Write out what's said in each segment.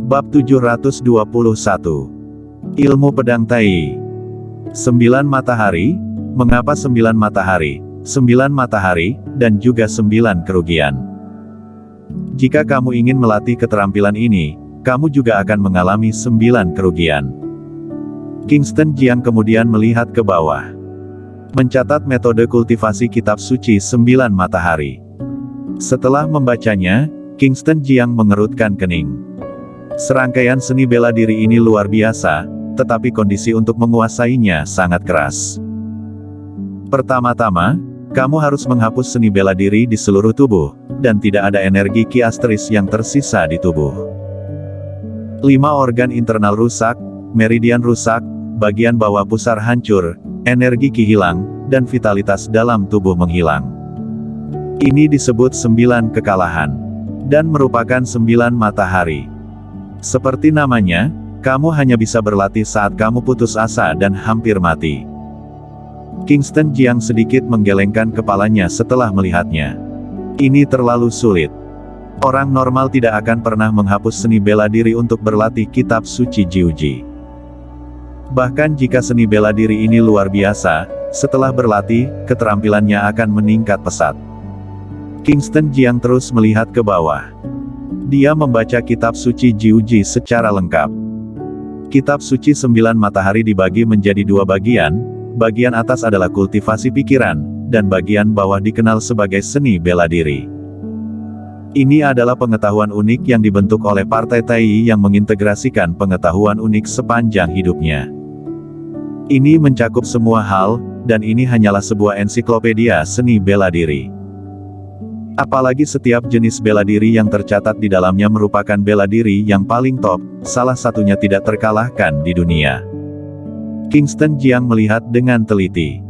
Bab 721. Ilmu Pedang Tai. 9 matahari. Mengapa 9 matahari, 9 matahari, dan juga 9 kerugian? Jika kamu ingin melatih keterampilan ini, kamu juga akan mengalami 9 kerugian. Kingston Jiang kemudian melihat ke bawah. Mencatat metode kultivasi kitab suci 9 matahari. Setelah membacanya, Kingston Jiang mengerutkan kening. Serangkaian seni bela diri ini luar biasa, tetapi kondisi untuk menguasainya sangat keras. Pertama-tama, kamu harus menghapus seni bela diri di seluruh tubuh, dan tidak ada energi ki asteris yang tersisa di tubuh. 5 organ internal rusak, meridian rusak, bagian bawah pusar hancur, energi ki hilang, dan vitalitas dalam tubuh menghilang. Ini disebut 9 kekalahan, dan merupakan 9 matahari. Seperti namanya, kamu hanya bisa berlatih saat kamu putus asa dan hampir mati. Kingston Jiang sedikit menggelengkan kepalanya setelah melihatnya. Ini terlalu sulit. Orang normal tidak akan pernah menghapus seni bela diri untuk berlatih kitab suci Jiuji. Bahkan jika seni bela diri ini luar biasa, setelah berlatih, keterampilannya akan meningkat pesat. Kingston Jiang terus melihat ke bawah. Dia membaca kitab suci Jiuji secara lengkap. Kitab suci 9 matahari dibagi menjadi 2 bagian. Bagian atas adalah kultivasi pikiran, dan bagian bawah dikenal sebagai seni bela diri. Ini adalah pengetahuan unik yang dibentuk oleh Partai Tai yang mengintegrasikan pengetahuan unik sepanjang hidupnya. Ini mencakup semua hal, dan ini hanyalah sebuah ensiklopedia seni bela diri. Apalagi setiap jenis bela diri yang tercatat di dalamnya merupakan bela diri yang paling top, salah satunya tidak terkalahkan di dunia. Kingston Jiang melihat dengan teliti.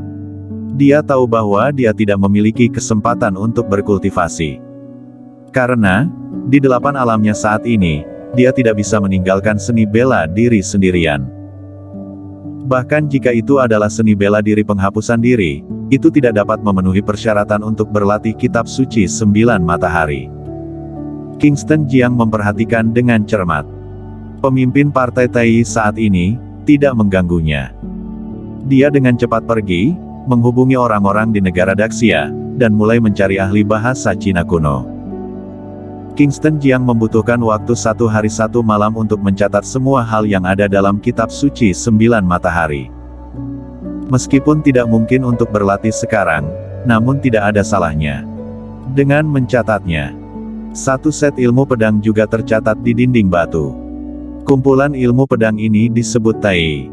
Dia tahu bahwa dia tidak memiliki kesempatan untuk berkultivasi. Karena, di 8 alamnya saat ini, dia tidak bisa meninggalkan seni bela diri sendirian. Bahkan jika itu adalah seni bela diri penghapusan diri, itu tidak dapat memenuhi persyaratan untuk berlatih kitab suci 9 matahari. Kingston Jiang memperhatikan dengan cermat. Pemimpin Partai Tai saat ini tidak mengganggunya. Dia dengan cepat pergi, menghubungi orang-orang di negara Daxia, dan mulai mencari ahli bahasa Cina kuno. Kingston Jiang membutuhkan waktu 1 hari 1 malam untuk mencatat semua hal yang ada dalam kitab suci 9 matahari. Meskipun tidak mungkin untuk berlatih sekarang, namun tidak ada salahnya dengan mencatatnya. 1 set ilmu pedang juga tercatat di dinding batu. Kumpulan ilmu pedang ini disebut Tai.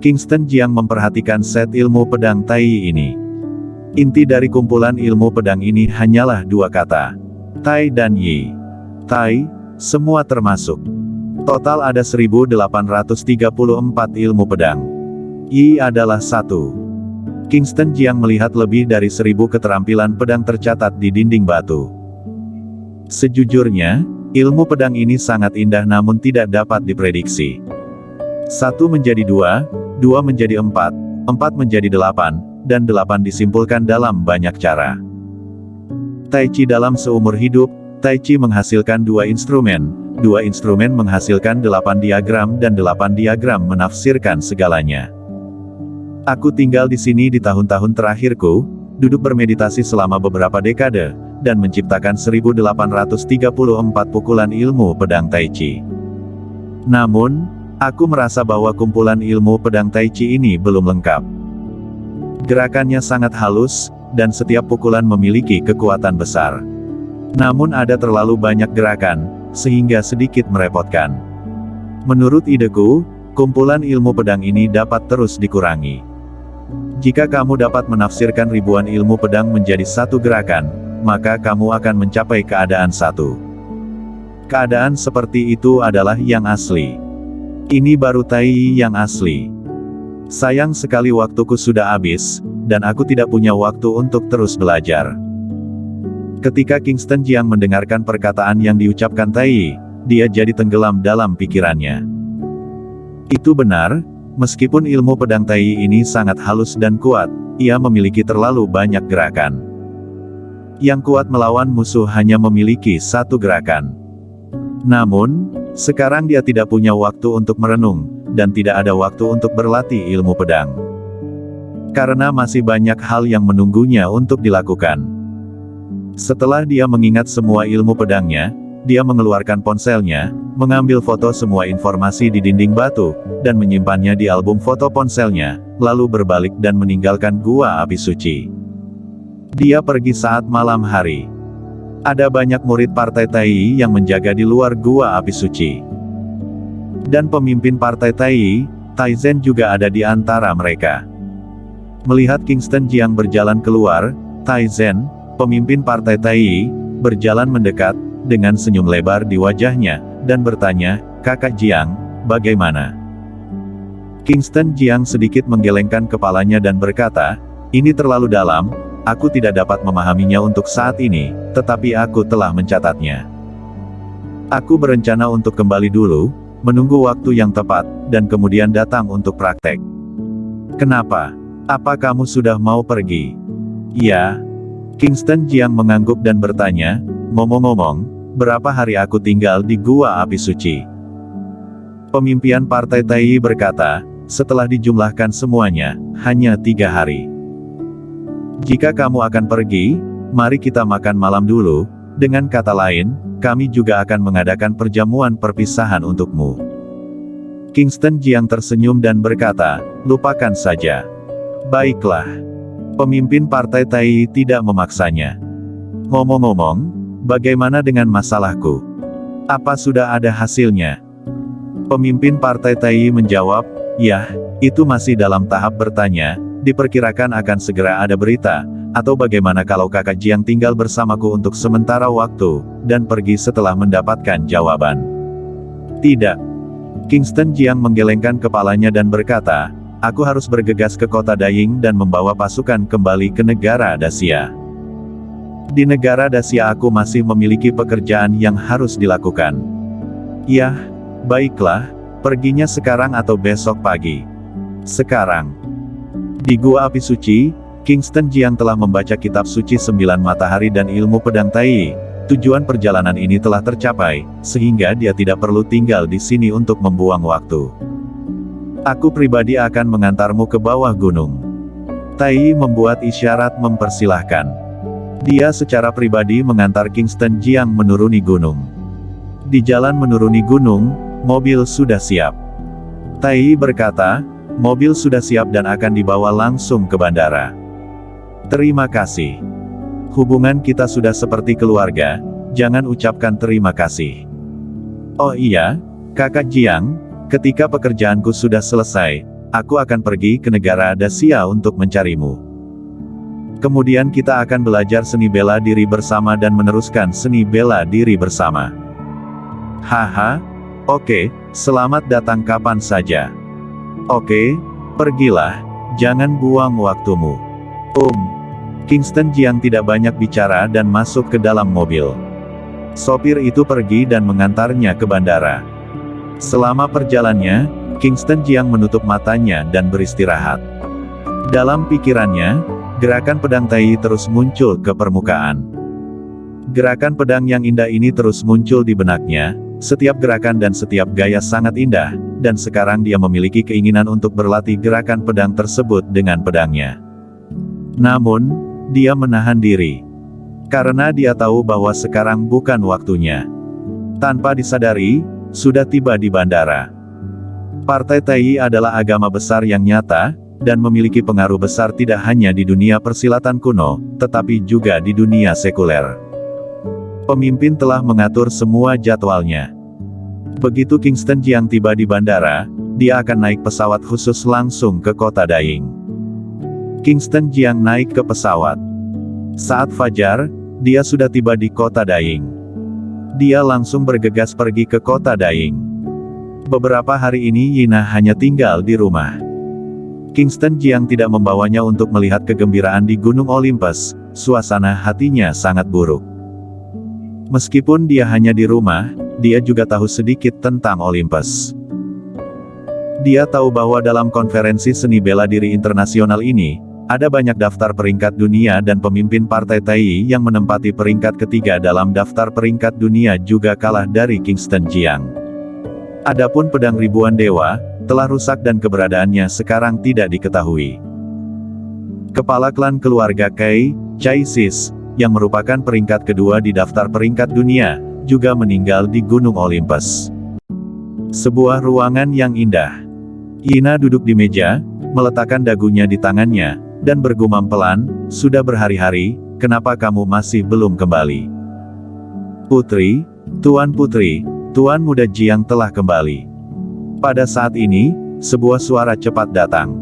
Kingston Jiang memperhatikan set ilmu pedang Tai ini. Inti dari kumpulan ilmu pedang ini hanyalah 2 kata. Tai dan Yi. Tai, semua termasuk. Total ada 1834 ilmu pedang. Yi adalah 1. Kingston Jiang melihat lebih dari 1000 keterampilan pedang tercatat di dinding batu. Sejujurnya, ilmu pedang ini sangat indah namun tidak dapat diprediksi. 1 menjadi 2, 2 menjadi 4, 4 menjadi 8, dan 8 disimpulkan dalam banyak cara. Tai Chi dalam seumur hidup, Tai Chi menghasilkan 2 instrumen, 2 instrumen menghasilkan 8 diagram dan 8 diagram menafsirkan segalanya. Aku tinggal di sini di tahun-tahun terakhirku, duduk bermeditasi selama beberapa dekade, dan menciptakan 1834 pukulan ilmu pedang Tai Chi. Namun, aku merasa bahwa kumpulan ilmu pedang Tai Chi ini belum lengkap. Gerakannya sangat halus, dan setiap pukulan memiliki kekuatan besar. Namun ada terlalu banyak gerakan, sehingga sedikit merepotkan. Menurut ideku, kumpulan ilmu pedang ini dapat terus dikurangi. Jika kamu dapat menafsirkan ribuan ilmu pedang menjadi 1 gerakan, maka kamu akan mencapai keadaan 1. Keadaan seperti itu adalah yang asli. Ini baru Tai yang asli. Sayang sekali waktuku sudah habis, dan aku tidak punya waktu untuk terus belajar. Ketika Kingston Jiang mendengarkan perkataan yang diucapkan Tai, dia jadi tenggelam dalam pikirannya. Itu benar, meskipun ilmu pedang Tai ini sangat halus dan kuat, ia memiliki terlalu banyak gerakan. Yang kuat melawan musuh hanya memiliki 1 gerakan. Namun, Sekarang dia tidak punya waktu untuk merenung, dan tidak ada waktu untuk berlatih ilmu pedang. Karena masih banyak hal yang menunggunya untuk dilakukan. Setelah dia mengingat semua ilmu pedangnya, dia mengeluarkan ponselnya, mengambil foto semua informasi di dinding batu, dan menyimpannya di album foto ponselnya, lalu berbalik dan meninggalkan gua api suci. Dia pergi saat malam hari. Ada banyak murid partai Tai yang menjaga di luar gua api suci. Dan pemimpin partai Tai, Taizen juga ada di antara mereka. Melihat Kingston Jiang berjalan keluar, Taizen, pemimpin partai Tai, berjalan mendekat, dengan senyum lebar di wajahnya, dan bertanya, "Kakak Jiang, bagaimana?" Kingston Jiang sedikit menggelengkan kepalanya dan berkata, "Ini terlalu dalam, aku tidak dapat memahaminya untuk saat ini, tetapi aku telah mencatatnya. Aku berencana untuk kembali dulu, menunggu waktu yang tepat, dan kemudian datang untuk praktek." "Kenapa? Apa kamu sudah mau pergi?" "Ya." Kingston Jiang mengangguk dan bertanya, "Ngomong-ngomong, berapa hari aku tinggal di gua api suci?" Pemimpin partai Tai berkata, "Setelah dijumlahkan semuanya, hanya 3 hari. Jika kamu akan pergi, mari kita makan malam dulu, dengan kata lain, kami juga akan mengadakan perjamuan perpisahan untukmu." Kingston Jiang tersenyum dan berkata, "Lupakan saja." "Baiklah." Pemimpin partai Tai tidak memaksanya. "Ngomong-ngomong, bagaimana dengan masalahku? Apa sudah ada hasilnya?" Pemimpin partai Tai menjawab, "Yah, itu masih dalam tahap bertanya, diperkirakan akan segera ada berita, atau bagaimana kalau kakak Jiang tinggal bersamaku untuk sementara waktu, dan pergi setelah mendapatkan jawaban?" "Tidak." Kingston Jiang menggelengkan kepalanya dan berkata, "Aku harus bergegas ke kota Daying dan membawa pasukan kembali ke negara Dacia. Di negara Dacia aku masih memiliki pekerjaan yang harus dilakukan." "Yah, baiklah, perginya sekarang atau besok pagi?" "Sekarang." Di Gua Api Suci, Kingston Jiang telah membaca kitab suci 9 matahari dan ilmu pedang Tai. Tujuan perjalanan ini telah tercapai, sehingga dia tidak perlu tinggal di sini untuk membuang waktu. "Aku pribadi akan mengantarmu ke bawah gunung." Tai membuat isyarat mempersilahkan. Dia secara pribadi mengantar Kingston Jiang menuruni gunung. Di jalan menuruni gunung, mobil sudah siap. Tai berkata, "Mobil sudah siap dan akan dibawa langsung ke bandara." "Terima kasih. Hubungan kita sudah seperti keluarga, jangan ucapkan terima kasih." "Oh iya, kakak Jiang, ketika pekerjaanku sudah selesai, aku akan pergi ke negara Dacia untuk mencarimu. Kemudian kita akan belajar seni bela diri bersama dan meneruskan seni bela diri bersama." "Haha, oke, selamat datang kapan saja." "Oke, pergilah, jangan buang waktumu." Kingston Jiang tidak banyak bicara dan masuk ke dalam mobil. Sopir itu pergi dan mengantarnya ke bandara. Selama perjalanannya, Kingston Jiang menutup matanya dan beristirahat. Dalam pikirannya, gerakan pedang Tai terus muncul ke permukaan. Gerakan pedang yang indah ini terus muncul di benaknya, setiap gerakan dan setiap gaya sangat indah, dan sekarang dia memiliki keinginan untuk berlatih gerakan pedang tersebut dengan pedangnya. Namun, dia menahan diri. Karena dia tahu bahwa sekarang bukan waktunya. Tanpa disadari, sudah tiba di bandara. Partai Tai adalah agama besar yang nyata, dan memiliki pengaruh besar tidak hanya di dunia persilatan kuno, tetapi juga di dunia sekuler. Pemimpin telah mengatur semua jadwalnya. Begitu Kingston Jiang tiba di bandara, dia akan naik pesawat khusus langsung ke kota Daying. Kingston Jiang naik ke pesawat. Saat fajar, dia sudah tiba di kota Daying. Dia langsung bergegas pergi ke kota Daying. Beberapa hari ini Yina hanya tinggal di rumah. Kingston Jiang tidak membawanya untuk melihat kegembiraan di Gunung Olympus, suasana hatinya sangat buruk. Meskipun dia hanya di rumah, dia juga tahu sedikit tentang Olympus. Dia tahu bahwa dalam konferensi seni bela diri internasional ini, ada banyak daftar peringkat dunia dan pemimpin partai Tai yang menempati peringkat ketiga dalam daftar peringkat dunia juga kalah dari Kingston Jiang. Adapun pedang ribuan dewa, telah rusak dan keberadaannya sekarang tidak diketahui. Kepala klan keluarga Kai, Chai Sis, yang merupakan peringkat kedua di daftar peringkat dunia, juga meninggal di Gunung Olympus. Sebuah ruangan yang indah. Ina duduk di meja, meletakkan dagunya di tangannya, dan bergumam pelan, "Sudah berhari-hari, kenapa kamu masih belum kembali?" "Putri, Tuan Putri, Tuan Muda Jiang telah kembali." Pada saat ini, sebuah suara cepat datang.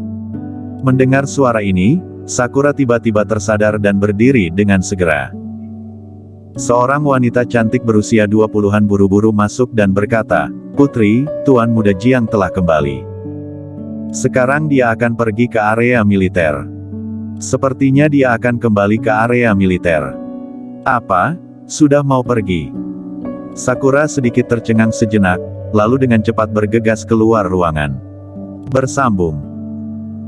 Mendengar suara ini, Sakura tiba-tiba tersadar dan berdiri dengan segera. Seorang wanita cantik berusia 20-an buru-buru masuk dan berkata, "Putri, Tuan Muda Jiang telah kembali. Sekarang dia akan pergi ke area militer. Sepertinya dia akan kembali ke area militer." "Apa? Sudah mau pergi?" Sakura sedikit tercengang sejenak, lalu dengan cepat bergegas keluar ruangan. Bersambung.